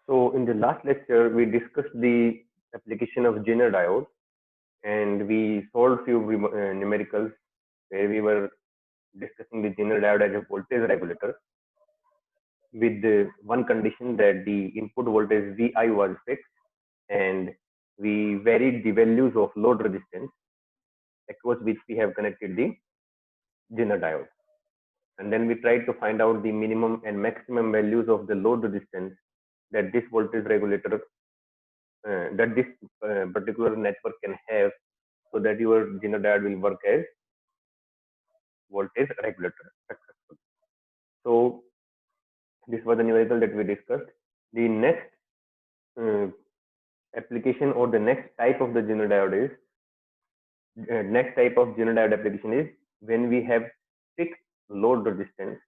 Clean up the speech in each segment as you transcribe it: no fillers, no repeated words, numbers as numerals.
So in the last lecture, we discussed the application of Zener diode, and we solved few numericals where we were discussing the Zener diode as a voltage regulator with the one condition that the input voltage Vi was fixed, and we varied the values of load resistance across which we have connected the Zener diode. And then we tried to find out the minimum and maximum values of the load resistance that this voltage regulator that this particular network can have, so that your Zener diode will work as voltage regulator successfully. So this was the numerical that we discussed. The next application, or the next type of the Zener diode is next type of Zener diode application is when we have fixed load resistance,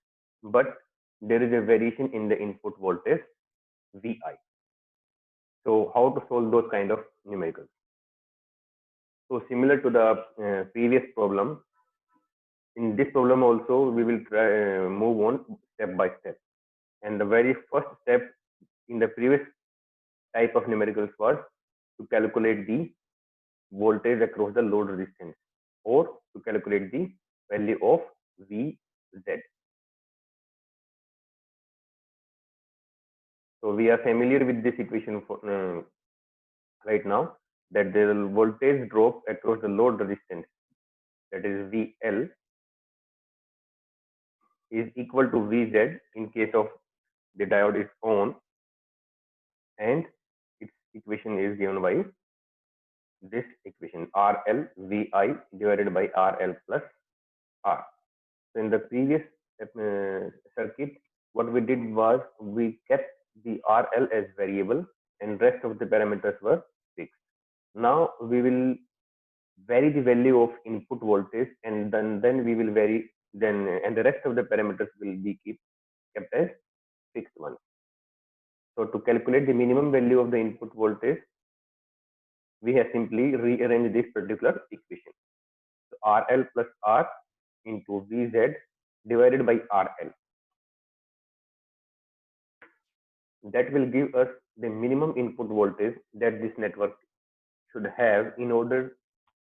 but there is a variation in the input voltage Vi. So how to solve those kind of numericals? So similar to the previous problem, in this problem also we will try move on step by step. And the very first step in the previous type of numericals was to calculate the voltage across the load resistance, or to calculate the value of Vz. So we are familiar with this equation for, right now, that the voltage drop across the load resistance, that is VL, is equal to Vz in case of the diode is on, and its equation is given by this equation, RL Vi divided by RL plus R. So in the previous circuit, what we did was we kept the RL as variable and rest of the parameters were fixed. Now we will vary the value of input voltage, and then we will vary and the rest of the parameters will be kept as fixed ones. So to calculate the minimum value of the input voltage, we have simply rearranged this particular equation. So RL plus R into Vz divided by RL. That will give us the minimum input voltage that this network should have in order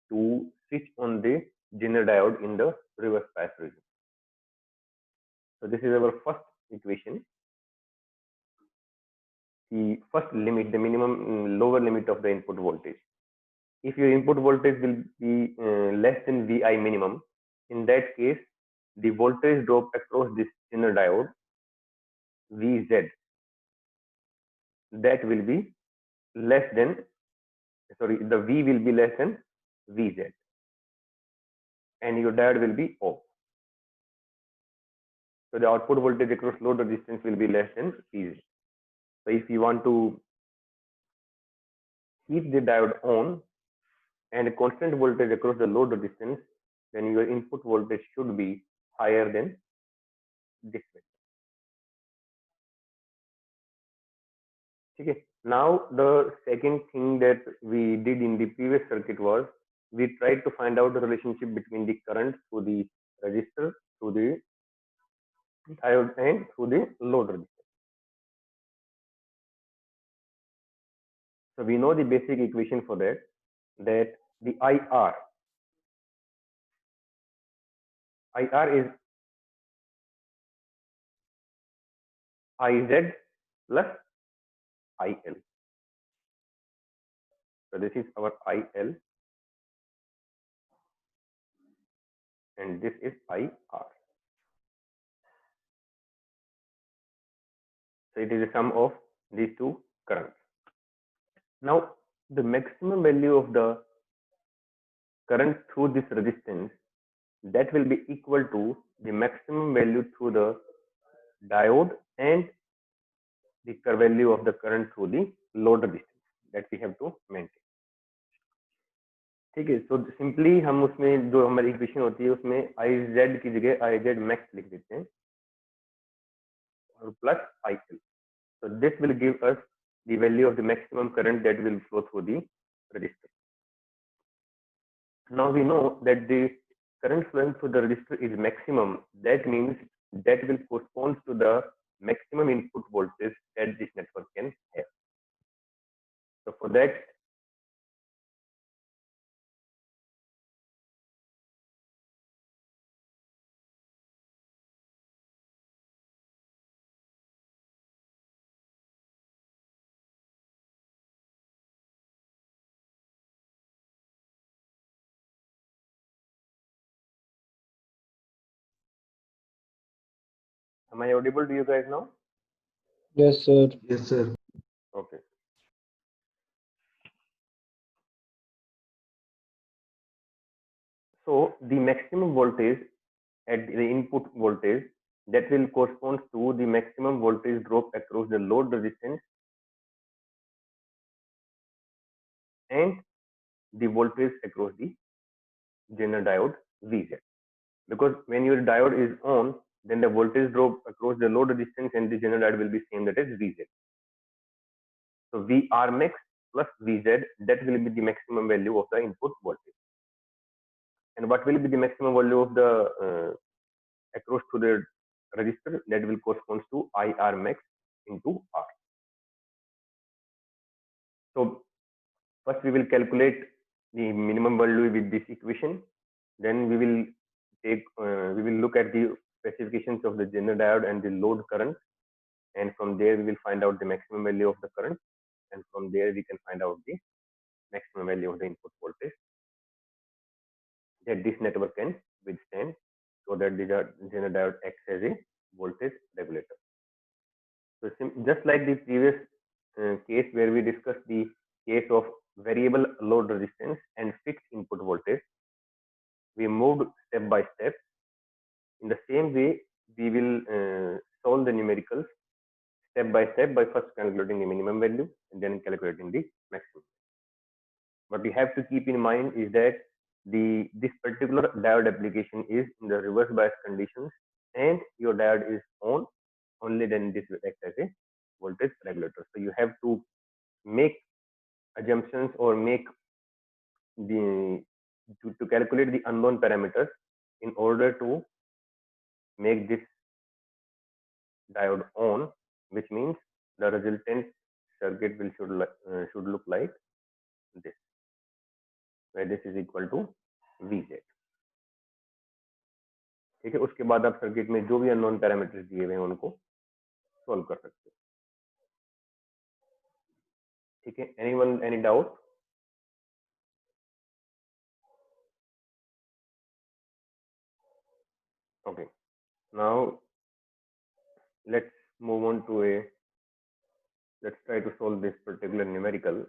to switch on the Zener diode in the reverse bias region. So this is our first equation. The first limit, the minimum lower limit of the input voltage. If your input voltage will be less than Vi minimum, in that case, the voltage drop across this Zener diode, Vz, that will be less than, sorry, the V will be less than Vz, and your diode will be off. So the output voltage across load resistance will be less than Vz. So if you want to keep the diode on and a constant voltage across the load resistance, then your input voltage should be higher than this way. Okay. Now the second thing that we did in the previous circuit was we tried to find out the relationship between the current through the resistor, through the diode, and through the load resistance. So we know the basic equation for that, that the IR is IZ plus IL. So this is our IL, and this is IR. So it is a sum of these two currents. Now the maximum value of the current through this resistance, that will be equal to the maximum value through the diode and the value of the current through the load resistance that we have to maintain. ठीक है. So simply हम उसमें जो हमारी equation होती है उसमें IZ की जगह IZ max लिख देते हैं और plus IL. So this will give us the value of the maximum current that will flow through the resistor. Now we know that the current flowing through the resistor is maximum. That means that will correspond to the maximum input voltage that this network can have. Am I audible to you guys now? Yes, sir. Yes, sir. Okay. So the maximum voltage at the input voltage, that will correspond to the maximum voltage drop across the load resistance and the voltage across the Zener diode Vz. Because when your diode is on, then the voltage drop across the load resistance and the Zener diode will be same, that is Vz. So Vr max plus Vz, that will be the maximum value of the input voltage. And what will be the maximum value of the across to the resistor? That will correspond to Ir max into R. So first we will calculate the minimum value with this equation. Then we will look at the specifications of the Zener diode and the load current, and from there we will find out the maximum value of the current, and from there we can find out the maximum value of the input voltage that this network can withstand, so that the Zener diode acts as a voltage regulator. So just like the previous case where we discussed the case of variable load resistance and fixed input voltage, we moved step by step. In the same way, we will solve the numericals step by step by first calculating the minimum value and then calculating the maximum. What we have to keep in mind is that this particular diode application is in the reverse bias conditions and your diode is on, only then this will act as a voltage regulator. So you have to make assumptions or make the to calculate the unknown parameters in order to make this diode on, which means the resultant circuit will should look like this, where this is equal to Vz. ठीक है, उसके बाद आप circuit में जो भी unknown parameters दिए हुए हैं उनको सॉल्व कर सकते हो. ठीक है, anyone any doubt? Okay, now let's move on to let's try to solve this particular numerical.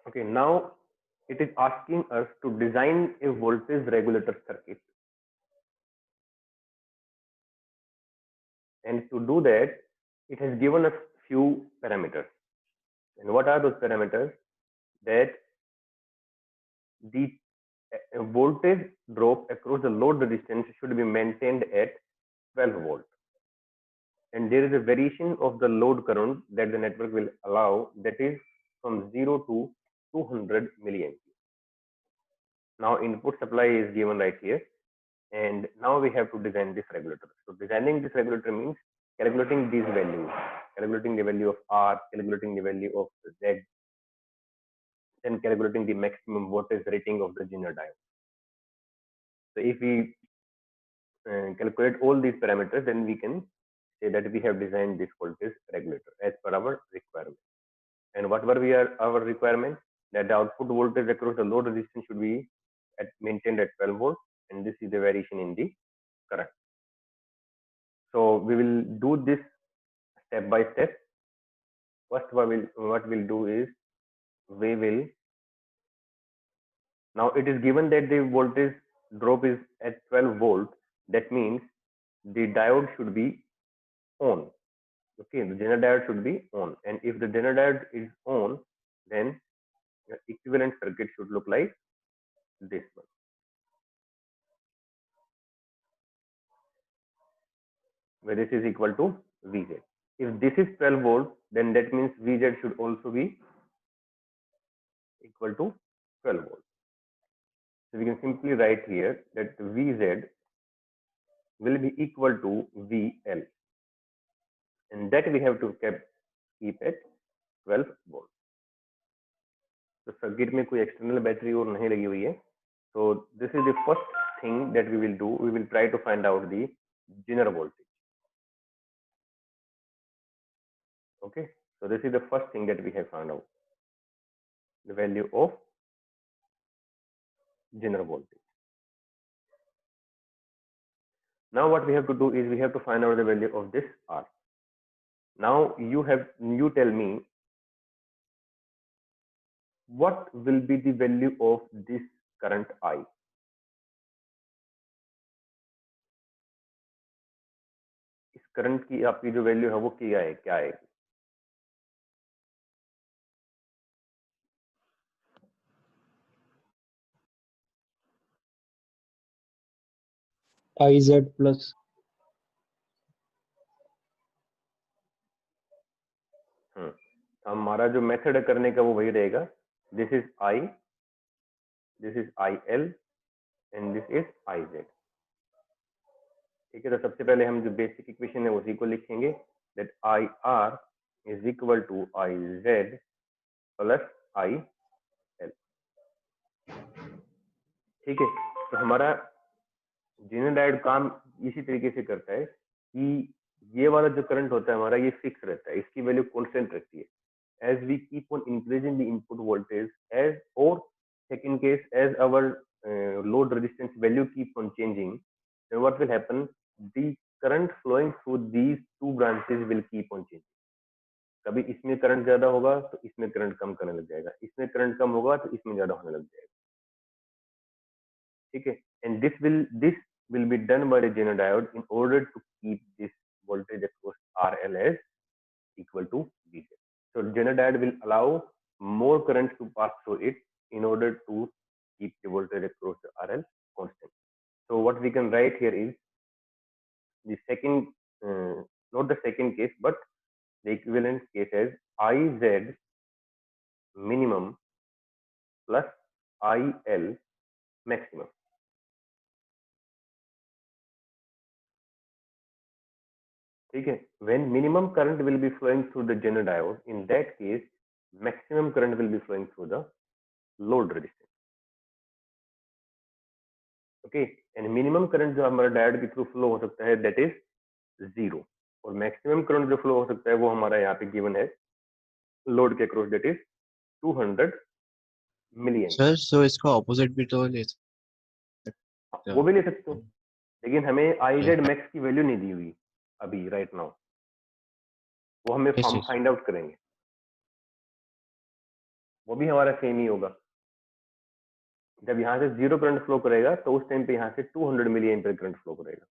Okay, now it is asking us to design a voltage regulator circuit, and to do that it has given us few parameters. And what are those parameters? That the voltage drop across the load resistance should be maintained at 12 volt, and there is a variation of the load current that the network will allow, that is from 0 to 200 milliamps. Now input supply is given right here, and now we have to design this regulator. So designing this regulator means calculating these values, calculating the value of R, calculating the value of Z, then calculating the maximum voltage rating of the Zener diode. So if we calculate all these parameters, then we can say that we have designed this voltage regulator as per our requirement. And what were our requirements? That the output voltage across the load resistance should be maintained at 12 volts, and this is the variation in the current. So we will do this step by step. First, what we'll do is we will, now it is given that the voltage drop is at 12 volt. That means the diode should be on. Okay, the Zener diode should be on, and if the Zener diode is on, then the equivalent circuit should look like this one, where this is equal to Vz. If this is 12 volt, then that means Vz should also be equal to 12 volt. So we can simply write here that Vz will be equal to VL, and that we have to keep at 12 volt. तो circuit में कोई external battery और नहीं लगी हुई है. So this is the first thing that we will do. We will try to find out the Zener voltage. Okay, so this is the first thing that we have found out, the value of Zener voltage. Now what we have to do is we have to find out the value of this R. Now you tell me what will be the value of this current I. इस current की आपकी जो value है वो क्या है IZ plus हमारा जो मेथड है करने का वो वही रहेगा. This is I, this is I L and this is I Z. ठीक है, तो सबसे पहले हम जो बेसिक इक्वेशन है उसी को लिखेंगे, that I R is equal to I Z plus I L. ठीक है, तो हमारा जेनर डायोड काम इसी तरीके से करता है कि ये वाला जो करंट होता है हमारा ये फिक्स रहता है, इसकी वैल्यू कांस्टेंट रहती है. As we keep on increasing the input voltage, as or second case, as our load resistance value keep on changing, then what will happen? The current flowing through these two branches will keep on changing. कभी इसमें current ज्यादा होगा तो इसमें current कम करने लग जाएगा, इसमें करंट कम होगा तो इसमें ज्यादा होने लग जाएगा. ठीक है, and this will be done by the Zener diode in order to keep this voltage across RL as equal to VZ. So Zener diode will allow more current to pass through it in order to keep the voltage across the RL constant. So what we can write here is the second, not the second case, but the equivalent case as IZ minimum plus IL maximum. ठीक है, when minimum current will be flowing through the Zener diode, in that case maximum current will be flowing through the load resistance. Okay, and minimum current जो हमारा diode के through flow हो सकता है that is 0, और maximum current जो flow हो सकता है वो हमारा यहाँ पे गिवन है लोड के across, that is 200 milliampere. Sir so इसका ऑपोजिट भी तो ले वो भी ले सकते हो, लेकिन हमें आई जेड मैक्स की वैल्यू नहीं दी हुई अभी राइट नाउ, वो हमें हम फाइंड आउट करेंगे, वो भी हमारा सेम ही होगा. जब यहाँ से 0 करंट फ्लो करेगा तो उस टाइम पे यहाँ से 200 मिली एम्पियर करंट फ्लो करेगा.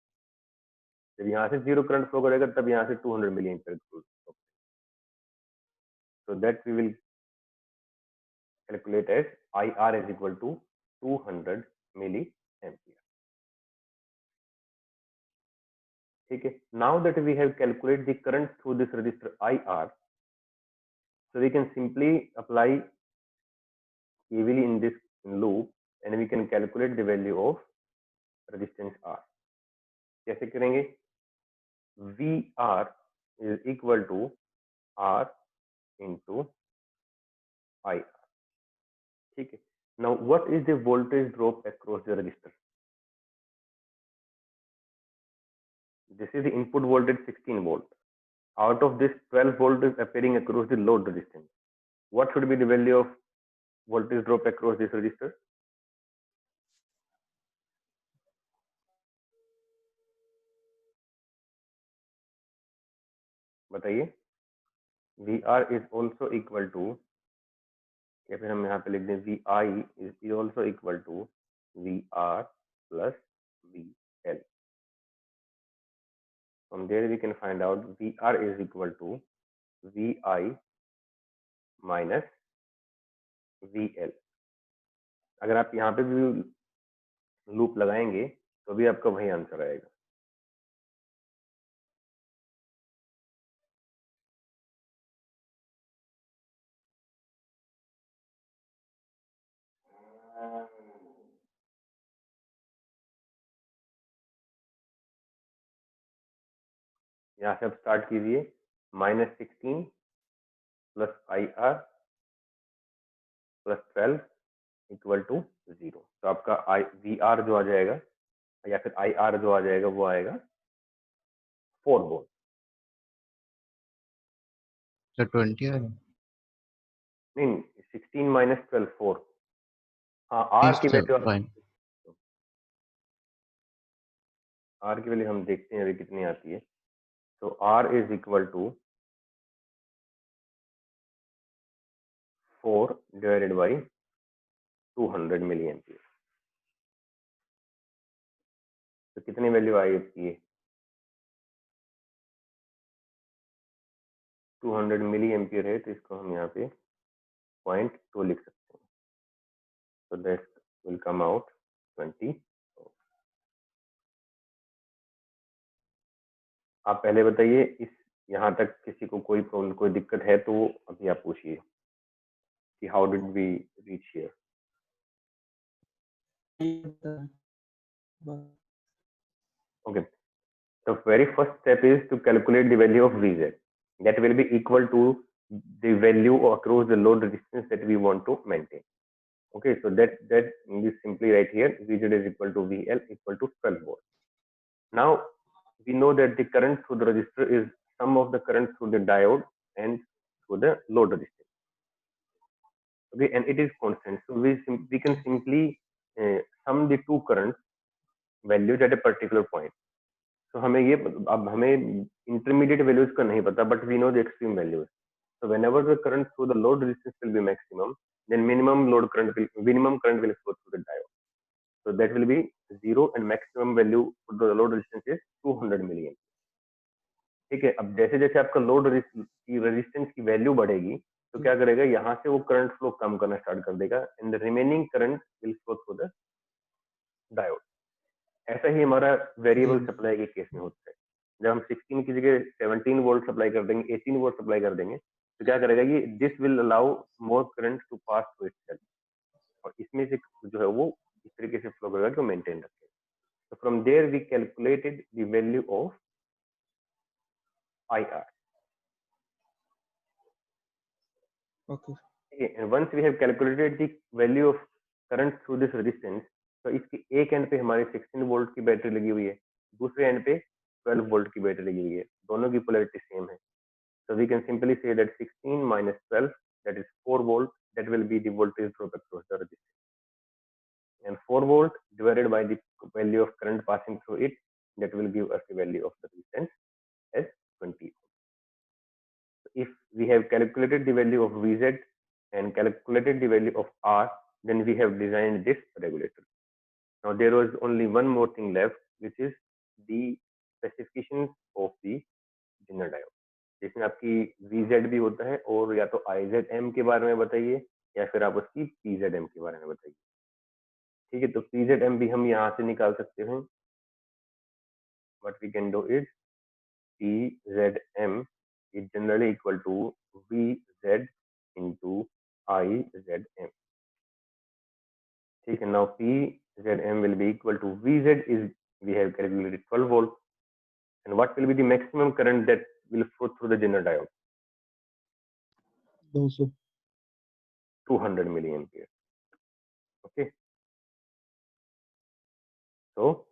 जब यहाँ से 0 करंट फ्लो करेगा तब यहाँ से 200 मिली एम्पियर फ्लो करेगा. So that we will calculate as IR is equal to 200 milliampere. ठीक है, now that we have calculated the current through this resistor IR, so we can simply apply KVL in this loop and we can calculate the value of resistance R. कैसे करेंगे? VR is equal to R into IR. ठीक है, now what is the voltage drop across the resistor? This is the input voltage 16 volt. Out of this 12 volt is appearing across the load resistance. What should be the value of voltage drop across this resistor? बताइए. VR is also equal to, या फिर हम यहाँ पे लिख दें VI is also equal to VR plus VL. From there we can find out VR is equal to VI minus VL. अगर आप यहाँ पे भी लूप लगाएंगे तो भी आपका वही आंसर आएगा. यहाँ से आप स्टार्ट कीजिए, -16 plus IR plus 12 equal to 0. तो आपका VR जो आ जाएगा या फिर IR जो आ जाएगा वो आएगा 4 वोल्ट. तो 20 है नहीं, 16 माइनस 12 4. हाँ, R की वैल्यू आर की वैल्यू हम देखते हैं अभी कितनी आती है। तो R is equal to 4 divided by 200 milliampere. तो कितनी वैल्यू आई इसकी है? 200 मिली एम्पियर है, तो इसको हम यहाँ पे 0.2 लिख सकते हैं। तो दैट विल कम आउट 20। आप पहले बताइए, इस यहाँ तक किसी को कोई प्रॉब्लम, कोई दिक्कत है तो अभी आप पूछिए कि how did we reach here. Okay. The very first step is to calculate the value of Vz. That will be equal to the value across the load resistance that we want to maintain. Okay, so that is simply right here. Vz is equal to VL equal to 12 volt. Now we know that the current through the resistor is sum of the current through the diode and through the load resistance. Okay, and it is constant. So we can simply sum the two currents values at a particular point. तो हमें ये, अब हमें intermediate values का नहीं पता, but we know the extreme values. So whenever the current through the load resistance will be maximum, then minimum current will flow through the diode. So that will be 0 and maximum value for the load resistance is 200 milliamp. ठीक है, अब जैसे जैसे आपका load की resistance की value बढ़ेगी तो क्या करेगा, यहाँ से वो करंट फ्लो कम करना स्टार्ट कर देगा and the remaining current will flow through the diode. ऐसा ही हमारा वेरिएबल सप्लाई के केस में होता है। जब हम 16 की जगह 17 वोल्ट सप्लाई कर देंगे, 18 वोल्ट सप्लाई कर देंगे, तो क्या करेगा, ये this will allow more current to pass through itself, और इसमें से जो है वो इस तरीके से फ्लो करेगा कि वो मेंटेन रखे। तो from there we calculated the value of IR. Okay. And once we have calculated the value of current through this resistance, तो इसकी एक एंड पे हमारी 16 वोल्ट की बैटरी लगी हुई है, दूसरे एंड पे 12 वोल्ट की बैटरी लगी हुई है, दोनों की पोलैरिटी सेम है। So we can simply say that 16 minus 12, that is 4 volt, that will be the voltage drop across the resistance. And 4 volt divided by the value of current passing through it, that will give us the value of the resistance as 20. So if we have calculated the value of Vz and calculated the value of R, then we have designed this regulator. Now there was only one more thing left, which is the specifications of the Zener diode. जिसमें आपकी VZ भी होता है, और या तो IZM के बारे में बताइए या फिर आप उसकी PZM के बारे में बताइए। ठीक है, तो PZM भी हम यहाँ से निकाल सकते हैं। What we can do is PZM is generally equal to VZ into IZM. ठीक है, now PZM will be equal to VZ is, we have calculated 12 volt, and what will be the maximum current that will flow through the Zener diode? 200 milliampere. Okay, so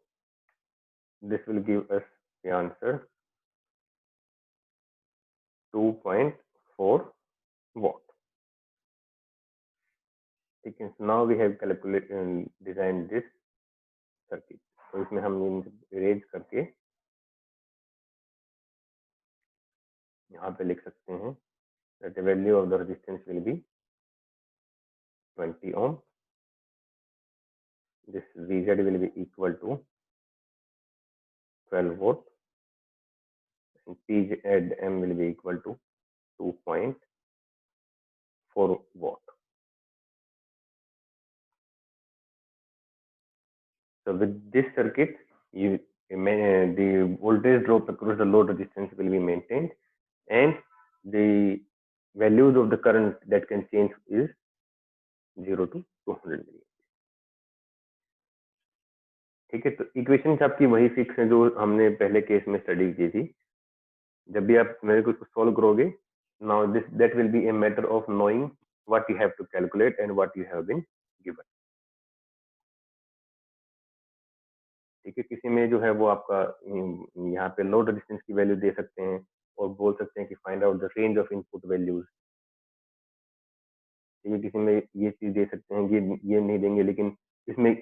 this will give us the answer 2.4 watt. Okay, so now we have calculated and designed this circuit. तो इसमें हम erase करके यहाँ पे लिख सकते हैं that the value of the resistance will be 20 ohm. This VZ will be equal to 12 volt, and PZM will be equal to 2.4 watt. So with this circuit, the voltage drop across the load resistance will be maintained, and the values of the current that can change is 0 to 200 milliamp. ठीक है, तो equations आपकी वही fix है जो हमने पहले case में स्टडी की थी। जब भी आप मेरे को सॉल्व करोगे, now this that will be a matter of knowing what you have to calculate and what you have been given. ठीक है, किसी में जो है वो आपका यहाँ पे लोड रेजिस्टेंस की वैल्यू दे सकते हैं और बोल सकते हैं कि find out the range of input values. ठीक है, किसी में ये चीज दे सकते हैं, ये नहीं देंगे, लेकिन इसमें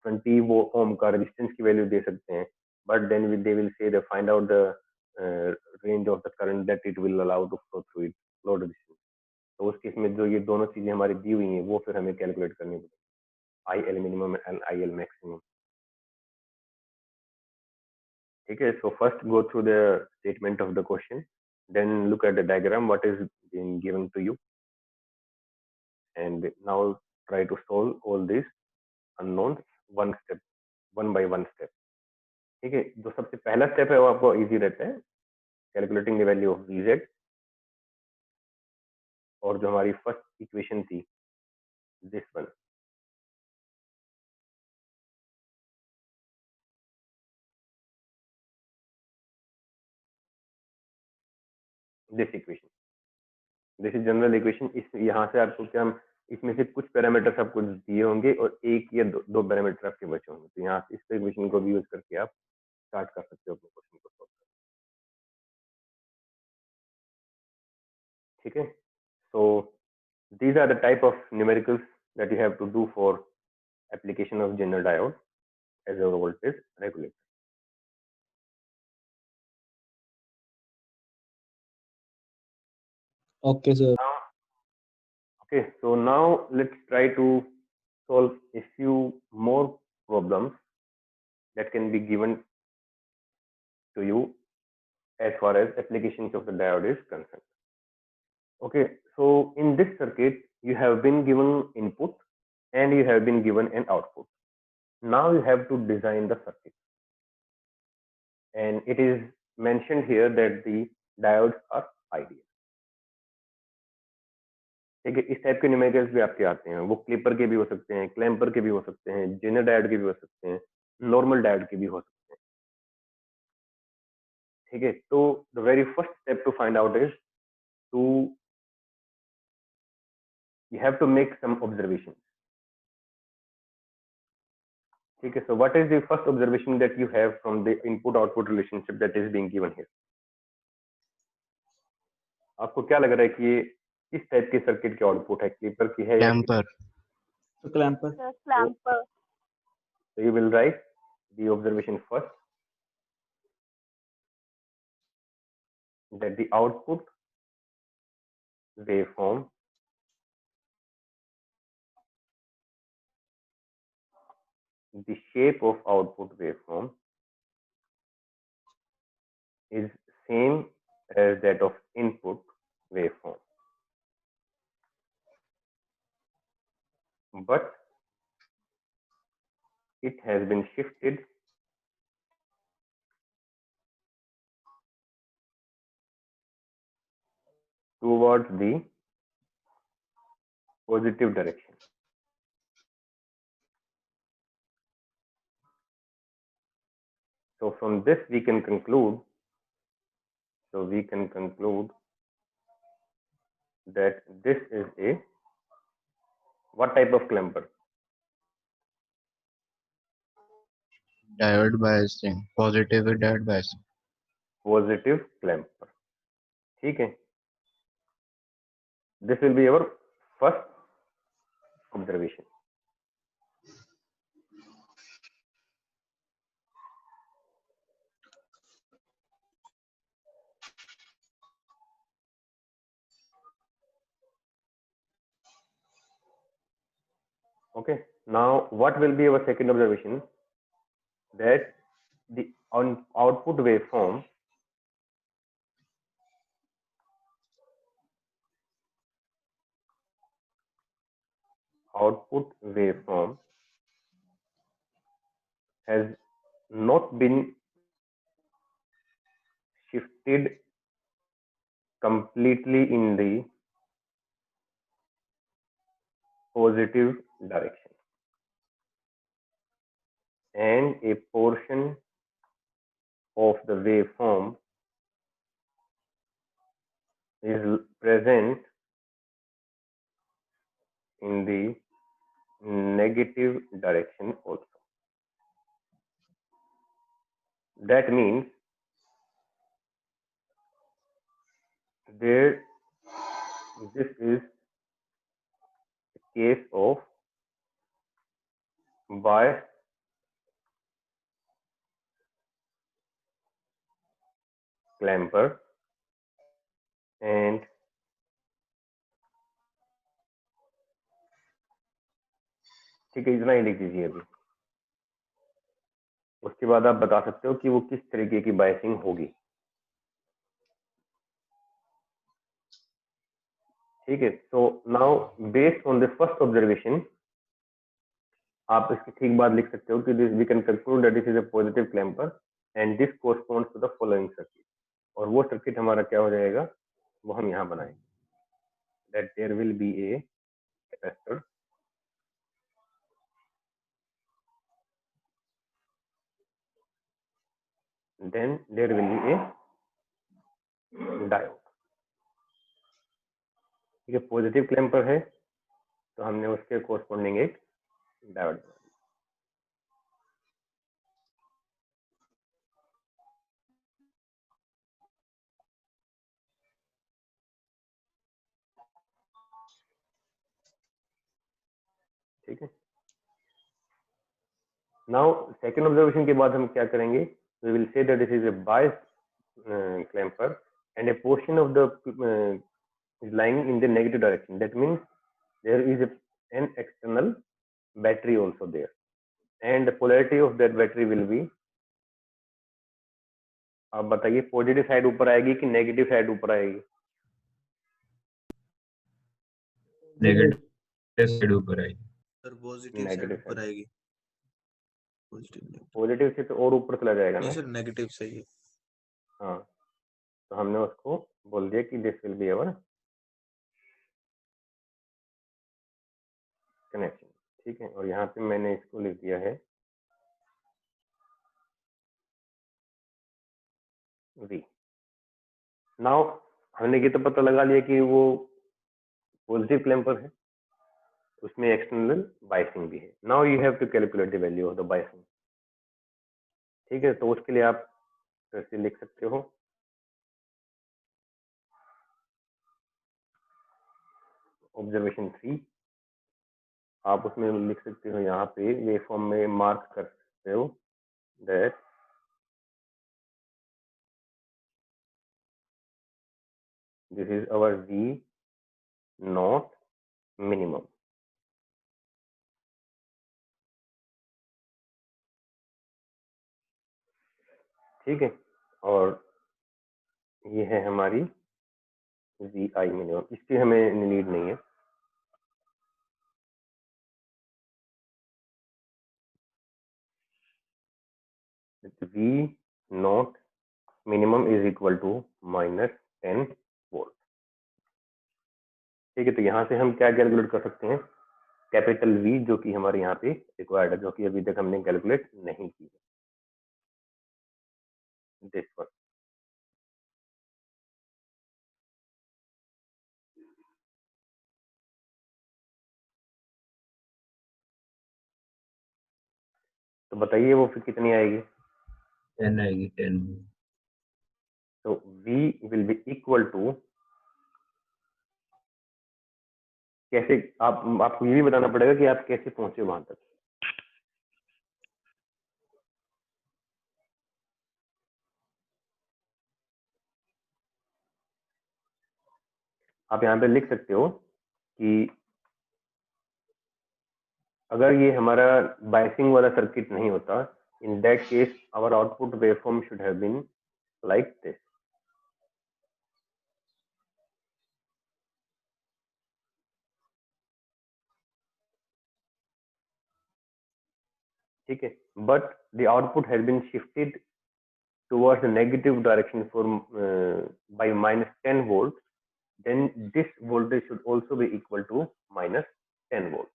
20 वो ओम का रेजिस्टेंस की वैल्यू दे सकते हैं, but then they will say they find out the range of the current that it will allow to flow through it load resistance. तो उस केस में जो ये दोनों चीजें हमारी दी हुई हैं वो फिर हमें कैलकुलेट करनी पड़ेगी, I L minimum and I L maximum. ठीक है, so first go through the statement of the question, then look at the diagram what is being given to you, and now try to solve all these unknowns one by one step। ठीक है, जो सबसे पहला step है वो आपको easy रहता है, calculating the value of Vz, और जो हमारी फर्स्ट इक्वेशन थी this one, this equation, this is general equation. इस यहाँ से आपको क्या, इसमें से कुछ पैरामीटर्स आपको दिए होंगे और एक या दो पैरामीटर आपके बचे होंगे, तो यहाँ इस इक्वेशन को भी यूज करके आप स्टार्ट कर सकते हो अपने क्वेश्चन को सॉल्व। ठीक है, so these are the type of numericals that you have to do for application of Zener diode as a voltage regulator। Okay, sir. Okay, so now let's try to solve a few more problems that can be given to you as far as applications of the diode is concerned। Okay, so in this circuit you have been given input and you have been given an output. Now you have to design the circuit, and it is mentioned here that the diodes are ideal। ठीक है, इस type के numericals भी आपके आते हैं, वो clipper के भी हो सकते हैं, क्लैंपर के भी हो सकते हैं, जेनर डायोड के भी हो सकते हैं, नॉर्मल डायोड के भी हो सकते हैं। ठीक है, तो the very first step to find out is to you have to make some observation. ठीक है, so what is the first observation that you have from the input output relationship that is being given here? आपको क्या लग रहा है कि ये किस टाइप के सर्किट के आउटपुट है, क्लिपर की है या Clamper. So clamper. Clamper. so you will write the observation first, that the output waveform the shape of output waveform is same as that of input waveform, but it has been shifted towards the positive direction। So from this we can conclude, that this is a what type of clamper? Diode biasing. Positive with diode biasing. Positive clamper। ठीक है, this will be our first observation। Okay, now what will be our second observation? That the output waveform has not been shifted completely in the positive direction, and a portion of the waveform is present in the negative direction also। That means this is a case of bias clamper and ठीक है, इतना ही लिख दीजिए अभी। उसके बाद आप बता सकते हो कि वो किस तरीके की बायसिंग होगी। ठीक है, so now based on the first observation आप इसके ठीक बाद लिख सकते हो कि this we can conclude that this is a positive clamper and this corresponds to the following circuit. और वो सर्किट हमारा क्या हो जाएगा, वो हम यहाँ बनाएंगे। That there will be a capacitor, then there will be a diode. ठीक है, पॉजिटिव क्लैम्पर है तो हमने उसके कोरस्पॉन्डिंग एक डायोड बना दिया। ठीक है, नाउ सेकेंड ऑब्जर्वेशन के बाद हम क्या करेंगे, we will say that this is a biased clamper and a portion of the is lying in the negative direction. That means there is an external battery also there, and the polarity of that battery will be, आप बताइए positive side ऊपर आएगी कि negative side ऊपर आएगी? Negative side ऊपर आएगी। Sir positive side negative ऊपर साइड, आएगी। पॉजिटिव पॉजिटिव से तो और ऊपर चला जाएगा नहीं ना। सर, नेगेटिव सही है। हाँ, तो हमने उसको बोल दिया कि this will be our connection. ठीक है, और यहाँ पे मैंने इसको लिख दिया है V। नाउ हमने ये तो पता लगा लिया कि वो पॉजिटिव क्लैम्पर है, उसमें एक्सटर्नल बायसिंग भी है। Now you have to calculate the value of the biasing. ठीक है, तो उसके लिए आप फिर से लिख सकते हो ऑब्जर्वेशन 3। आप उसमें लिख सकते हो, यहाँ पे वेव फॉर्म में मार्क कर सकते हो that this is our V naught minimum. ठीक है, और ये है हमारी VI मिनिमम, इसकी हमें नीड नहीं है। V naught minimum is equal to -10 volt. ठीक है, तो यहाँ से हम क्या कैलकुलेट कर सकते हैं, कैपिटल V जो कि हमारे यहाँ पे रिक्वायर्ड है, जो कि अभी तक हमने कैलकुलेट नहीं की है, दिस वन। तो बताइए वो फिर कितनी आएगी? 10 आएगी, 10। तो V will be equal to, कैसे आप, आपको ये भी बताना पड़ेगा कि आप कैसे पहुंचे वहां तक। आप यहाँ पे लिख सकते हो कि अगर ये हमारा बायसिंग वाला सर्किट नहीं होता, in that case our output waveform should have been like this. ठीक है, but the output has been shifted towards the negative direction for by -10 volts, then this voltage should also be equal to -10 volts.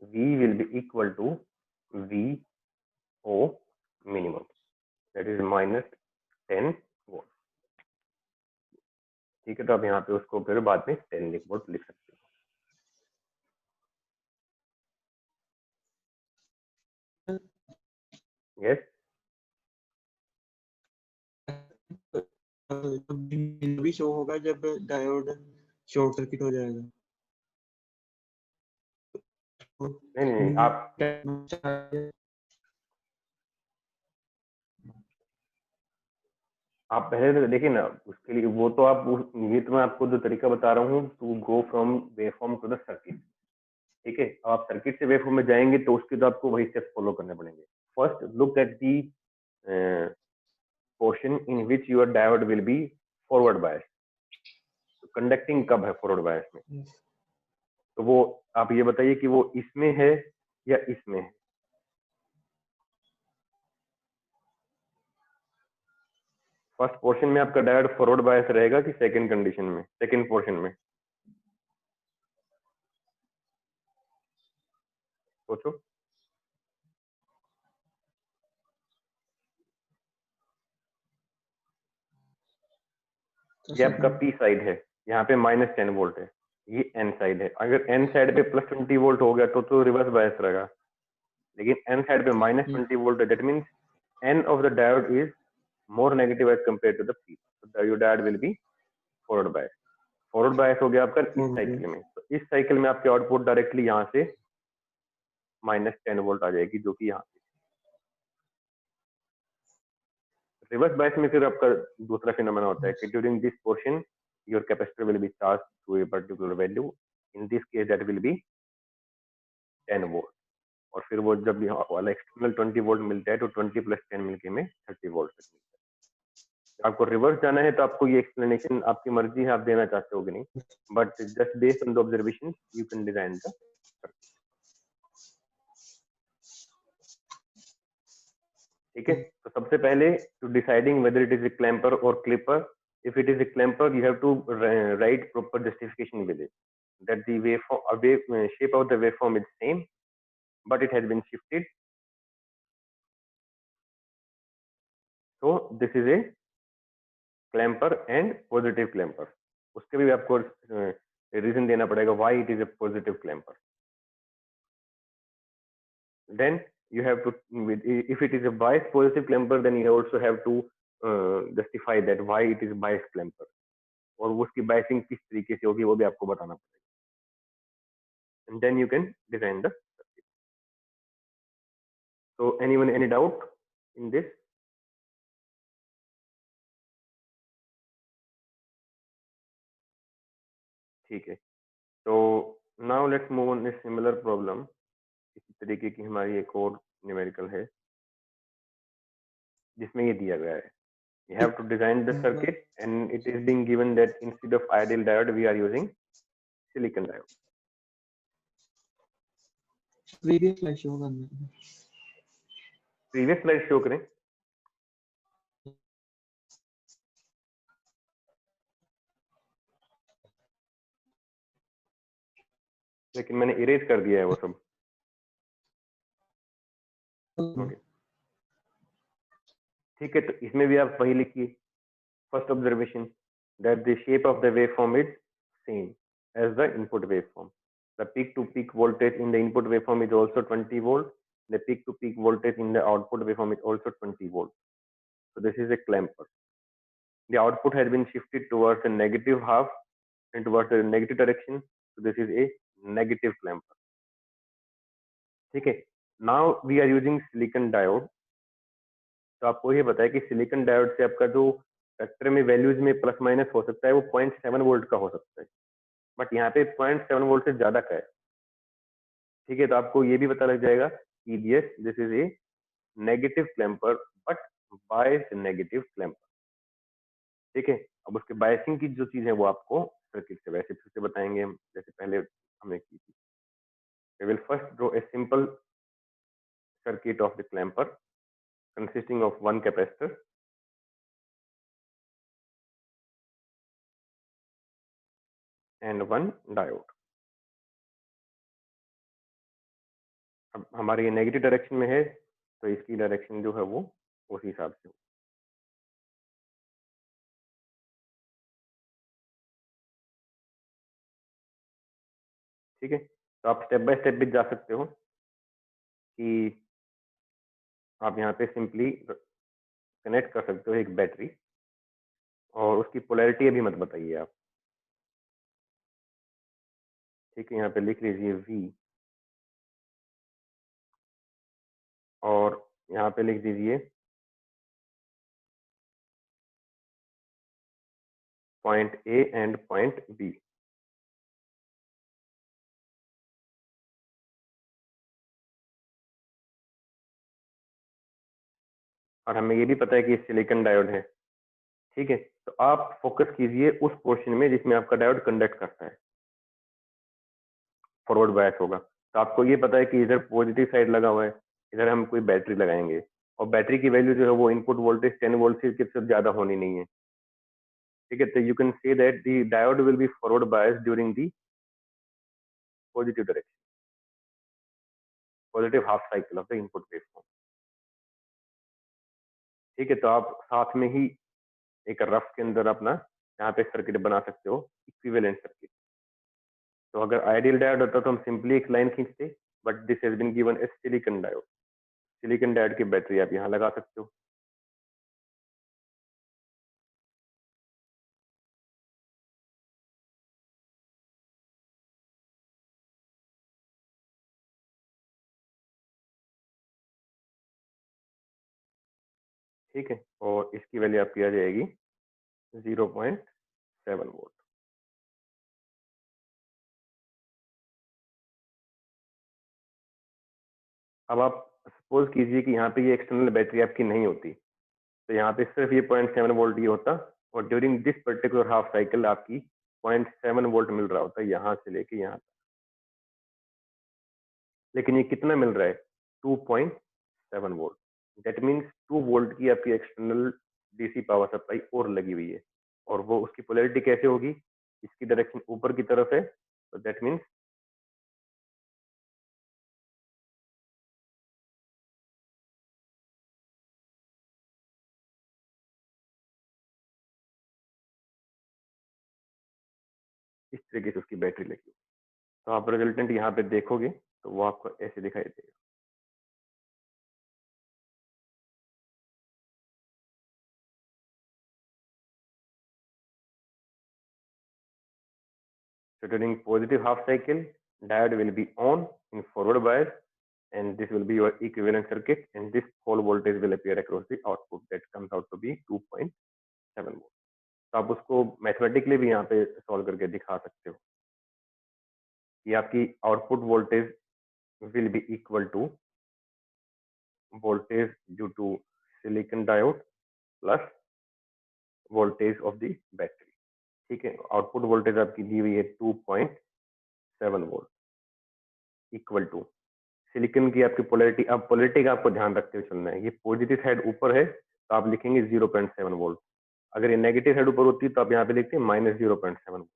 V will be equal to VO minimum, that is -10 volt. ठीक है, तो आप यहाँ पे उसको फिर बाद में 10 वोल्ट लिख सकते हो। यस, भी शो होगा जब डायोड शॉर्ट सर्किट हो जाएगा। नहीं आप पहले तो देखिए ना, उसके लिए वो तो आप ये तो मैं आपको जो तरीका बता रहा हूँ, to go from waveform to the circuit. ठीक है, आप सर्किट से वेवफॉर्म में जाएंगे तो उसके तो आपको वही स्टेप्स फॉलो करने पड़ेंगे। First look at the portion in which your diode will be forward bias. Conducting कब है फॉरवर्ड बायस में? तो वो आप ये बताइए कि वो इसमें है या इसमें है। फर्स्ट पोर्शन में आपका डायोड फॉरवर्ड बायस रहेगा कि सेकंड कंडीशन में, सेकंड पोर्शन में? सोचो। ये आपका पी साइड है, यहाँ पे -10 वोल्ट है, ये एन साइड है। अगर एन साइड पे +20 वोल्ट हो गया तो रिवर्स बायस रहेगा, लेकिन एन साइड पे -20 वोल्ट है, that means N of the diode is more negative as compare to the P, तो your diode will be forward bias. Forward bias हो गया आपका इस साइकिल में, तो इस साइकिल में आपके आउटपुट डायरेक्टली यहाँ से -10 वोल्ट आ जाएगी, जो कि यहाँ से। रिवर्स बायस में फिर आपका दूसरा फिनोमेना होता है कि during this portion your capacitor will be charge to a particular value, in this case that will be 10 volt. और फिर वो जब यहाँ वाला एक्सटर्नल 20 वोल्ट मिलता है तो 20 + 10 मिलके में 30 वोल्ट तक मिलता है। आपको रिवर्स जाना है तो आपको ये एक्सप्लेनेशन आपकी मर्जी है, आप देना चाहते हो कि नहीं, but just based on the observation you can design the. ठीक है, तो सबसे पहले to deciding whether it is a clamper और clipper, if it is a clamper you have to write proper justification with it, that the waveform shape of the waveform is same but it has been shifted, so this is a clamper and positive clamper। उसके भी आपको reason देना पड़ेगा why it is a positive clamper। then you have to, if it is a bias positive clamper then you also have to justify that why it is bias clamper, और उसकी biasing किस तरीके से होगी वो भी आपको बताना पड़ेगा, and then you can design the circuit। so anyone any doubt in this? ठीक है, तो now let's move on a similar problem. इसी तरीके की हमारी एक और न्यूमेरिकल है जिसमें ये दिया गया है, you have to design the circuit and it is being given that instead of ideal diode we are using silicon diode। Previous slide show करना है। प्रीवियस स्लाइड शो करें। लेकिन मैंने इरेज कर दिया है वो सब। ओके ठीक है, तो इसमें भी आप वही लिखिए। First observation that the shape of the waveform is same as the input waveform. The peak to peak voltage in the input waveform is also 20 volt. The peak to peak voltage in the output waveform is also 20 volt. So this is a clamper. The output has been shifted towards the negative half and towards the negative direction. So this is a negative clamper। ठीक है, now we are using silicon diode। तो आपको ये बताया कि silicon diode से आपका जो फैक्टर में वैल्यूज में प्लस माइनस हो सकता है वो 0.7 वोल्ट का हो सकता है, बट यहाँ पे 0.7 वोल्ट से ज्यादा का है। ठीक है, तो आपको ये भी पता लग जाएगा कि yes this is a negative clamper but bias negative clamper. ठीक है, अब उसके बायसिंग की जो चीज है वो आपको सर्किट से वैसे फिर से बताएंगे हम, जैसे पहले हमने की थी। We will first draw a simple circuit of the clamper consisting of one capacitor and one diode। अब हमारे ये नेगेटिव डायरेक्शन में है तो इसकी डायरेक्शन जो है वो उस हिसाब से। ठीक है, तो आप स्टेप बाय स्टेप भी जा सकते हो कि आप यहाँ पे सिंपली कनेक्ट कर सकते हो एक बैटरी, और उसकी पोलैरिटी अभी मत बताइए आप। ठीक है, यहाँ पे लिख लीजिए V यहाँ पे लिख दीजिए point A and point B. और हमें ये भी पता है कि सिलिकॉन डायोड है, ठीक है। तो आप फोकस कीजिए उस पोर्शन में जिसमें आपका डायोड कंडक्ट करता है, फॉरवर्ड बायस होगा। तो आपको ये पता है कि इधर पॉजिटिव साइड लगा हुआ है, इधर हम कोई बैटरी लगाएंगे, और बैटरी की वैल्यू जो है वो इनपुट वोल्टेज 10 वोल्ट से ज्यादा होनी नहीं है, ठीक है। तो you can say that the diode will be forward bias during the positive direction, positive half cycle of the input waveform, ठीक है। तो आप साथ में ही एक रफ के अंदर अपना यहाँ पे सर्किट बना सकते हो, इक्विवेलेंट सर्किट। तो अगर आइडियल डायोड होता तो हम सिंपली एक लाइन खींचते, but this has been given as silicon diode. Silicon diode की बैटरी आप यहाँ लगा सकते हो। ठीक है, और इसकी वैल्यू आपकी आ जाएगी 0.7 वोल्ट। अब आप सपोज कीजिए कि यहाँ पे ये एक्सटर्नल बैटरी आपकी नहीं होती, तो यहाँ पे सिर्फ ये 0.7 वोल्ट ये होता, और during this particular half cycle आपकी 0.7 वोल्ट मिल रहा होता यहाँ से लेके यहाँ तक। लेकिन ये कितना मिल रहा है? 2.7 वोल्ट। दैट मीन्स 2 वोल्ट की आपकी एक्सटर्नल डीसी पावर सप्लाई और लगी हुई है, और वो उसकी पोलैरिटी कैसे होगी? इसकी डायरेक्शन ऊपर की तरफ है, तो दैट मीन्स इस तरीके से उसकी बैटरी लगी। तो आप रिजल्टेंट यहाँ पे देखोगे तो वो आपको ऐसे दिखाई देगा। So during positive half cycle, diode will be on in forward bias, and this will be your equivalent circuit, and this whole voltage will appear across the output that comes out to be 2.7 volt. तो आप उसको mathematically भी यहाँ पे solve करके दिखा सकते हो कि आपकी output voltage will be equal to voltage due to silicon diode plus voltage of the battery, ठीक है। आउटपुट वोल्टेज आपकी दी हुई है 2.7 वोल्ट इक्वल टू सिलिकॉन की आपकी पोलैरिटी। अब पोलैरिटी का आपको ध्यान रखते हुए चलना है, ये पॉजिटिव साइड ऊपर है तो आप लिखेंगे 0.7 वोल्ट, अगर ये नेगेटिव साइड ऊपर होती है तो आप यहाँ पे लिखते हैं -0.7 वोल्ट,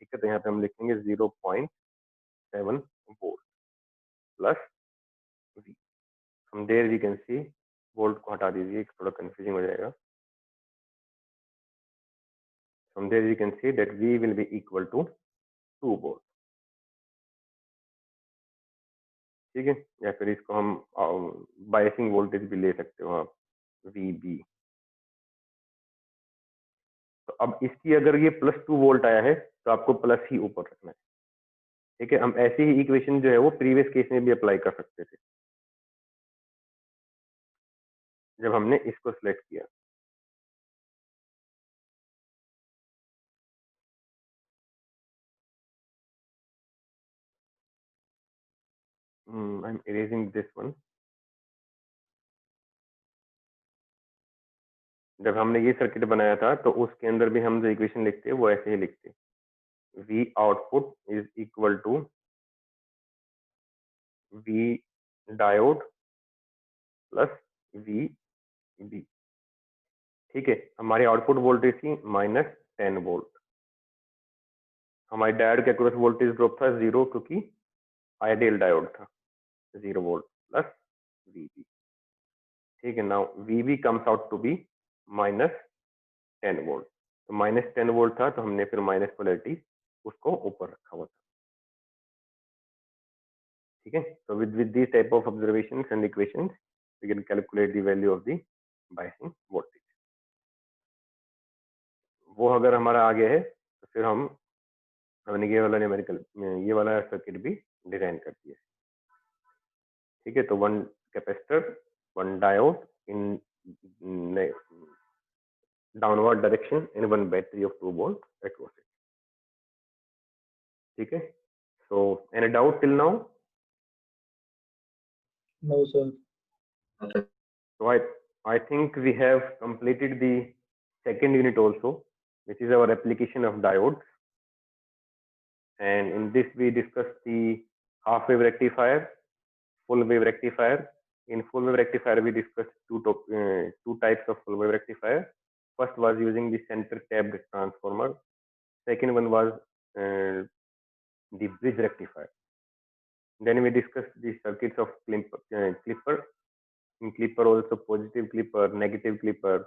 ठीक है। तो यहाँ पे हम लिखेंगे 0.7 volt plus V। From there we can see, volt को हटा दीजिए, थोड़ा कंफ्यूजिंग हो जाएगा। From there we can see that V will be equal to 2 volt, ठीक है। या फिर इसको हम बायसिंग वोल्टेज भी ले सकते हो आप, VB। तो अब इसकी अगर ये +2 वोल्ट आया है तो आपको प्लस ही ऊपर रखना है, ठीक है। हम ऐसी ही इक्वेशन जो है वो प्रीवियस केस में भी अप्लाई कर सकते थे जब हमने इसको सिलेक्ट किया। I am erasing this one. जब हमने ये सर्किट बनाया था तो उसके अंदर भी हम जो इक्वेशन लिखते हैं वो ऐसे ही लिखते हैं, V output is equal to V diode plus VB, ठीक है। हमारी आउटपुट वोल्टेज थी -10 वोल्ट, हमारी डायोड के अक्रॉस वोल्टेज ड्रॉप था 0 क्योंकि आइडियल डायोड था, 0 वोल्ट प्लस VB, ठीक है। Now VB comes out to be -10 volt. तो -10 वोल्ट था तो हमने फिर माइनस पोलैरिटी उसको ऊपर रखा हुआ था, ठीक है। So with this type of observations and equations, we can calculate the value of the biasing voltage. वो अगर हमारा आ गया है तो फिर हमने ये वाला न्यूमेरिकल, ये वाला सर्किट भी डिजाइन कर दिया, ठीक है। तो 1 capacitor one diode in ne- downward direction and one battery of 2 volt across it. ठीक है? So any doubt till now? No, sir. So I think we have completed the second unit also, which is our application of diodes. And in this we discussed the half wave rectifier, full wave rectifier. In full wave rectifier we discussed two types of full wave rectifier. First was using the center tapped transformer. Second one was the bridge rectifier. Then we discussed the circuits of clipper. In clipper also positive clipper, negative clipper,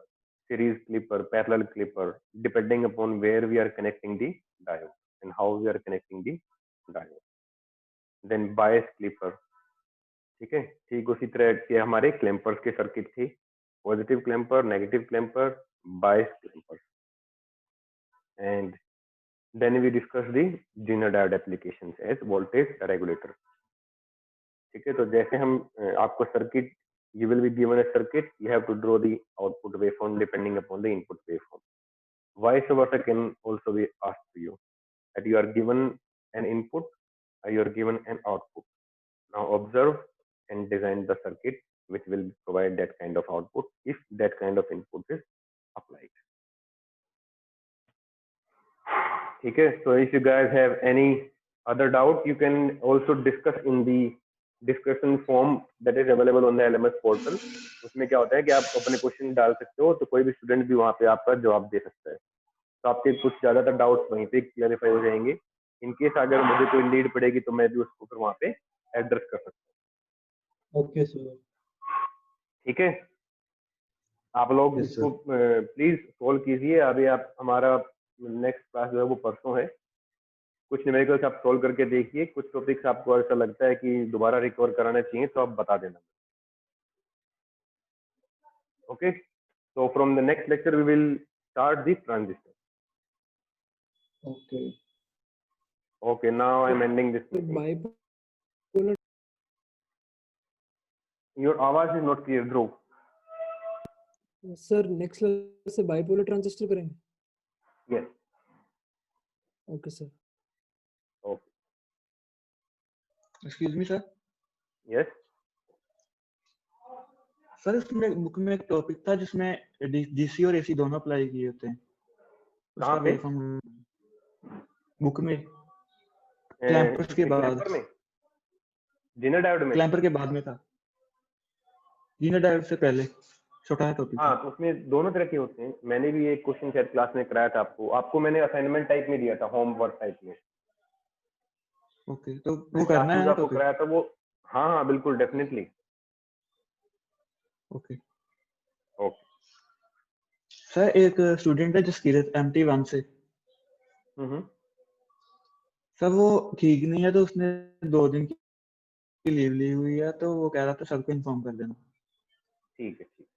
series clipper, parallel clipper, depending upon where we are connecting the diode and how we are connecting the diode. Then bias clipper. ठीक है, ठीक उसी तरह के हमारे क्लैंपर्स के circuit थे, positive clamper, negative clamper, bias clamper. And then we discuss the Zener diode applications as voltage regulator. ठीक है, तो जैसे हम आपको circuit, you will be given a circuit, you have to draw the output waveform depending upon the input waveform. Vice versa can also be asked to you, that you are given an input or you are given an output. Now observe and design the circuit which will provide that kind of output if that kind of input is applied. Okay, so if you guys have any other doubt, you can also discuss in the discussion form that is available on the LMS portal. उसमें क्या होता है कि आप अपने question डाल सकते हो, तो कोई भी स्टूडेंट भी वहाँ पे आपका जवाब दे सकता है. तो आपके कुछ ज्यादातर डाउट्स वहीं पे क्लैरिफाई हो जाएंगे. इन केस अगर मुझे कोई नीड पड़ेगी तो मैं भी उसको फिर वहाँ पे एड्रेस कर सकता हूँ. Okay, sir. ठीक है, आप लोग Yes, इसको प्लीज सोल्व कीजिए. अभी आप हमारा नेक्स्ट क्लास जो है वो परसों है. कुछ न्यूमेरिकल्स आप सोल्व करके देखिए. कुछ टॉपिक्स आपको ऐसा लगता है कि दोबारा रिकवर कराना चाहिए तो आप बता देना. Okay, so from the next lecture we will start the transistor. Okay. Okay, now I'm ending this So meeting. bipolar, Your आवाज is not clear, Dhruv. Sir next class से बाइपोलर ट्रांजिस्टर करेंगे. Yes. Okay sir. Okay. Excuse me sir. Yes. Sir इसमें book में एक topic था जिसमें DC और AC दोनों अप्लाई किए होते हैं. कहाँ पे? बुक में क्लैंपर्स के बाद. क्लैंपर में, Zener diode में. क्लैंपर के बाद में था. Zener diode से पहले छोटा टॉपिक. हाँ, तो उसमें दोनों तरह के होते हैं. मैंने भी एक क्वेश्चन शायद क्लास में कराया था आपको मैंने असाइनमेंट टाइप में दिया था, होमवर्क टाइप में. ओके, तो वो करना है आपको टॉपिक. कराया था वो. हाँ बिल्कुल, डेफिनेटली. ओके. ओके. सर एक स्टूडेंट है जसकीरत MT1 से. सर वो ठीक नहीं है, तो उसने 2 दिन की लीव ली हुई है, तो वो कह रहा था सबको इन्फॉर्म कर देना. ठीक है, ठीक.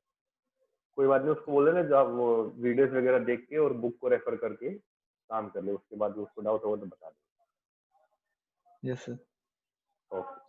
कोई बात नहीं, उसको बोले ना जो आप वो वीडियोस वगैरह देख के और बुक को रेफर करके काम कर ले. उसके बाद उसको डाउट हो तो बता दे. Yes sir. ओके.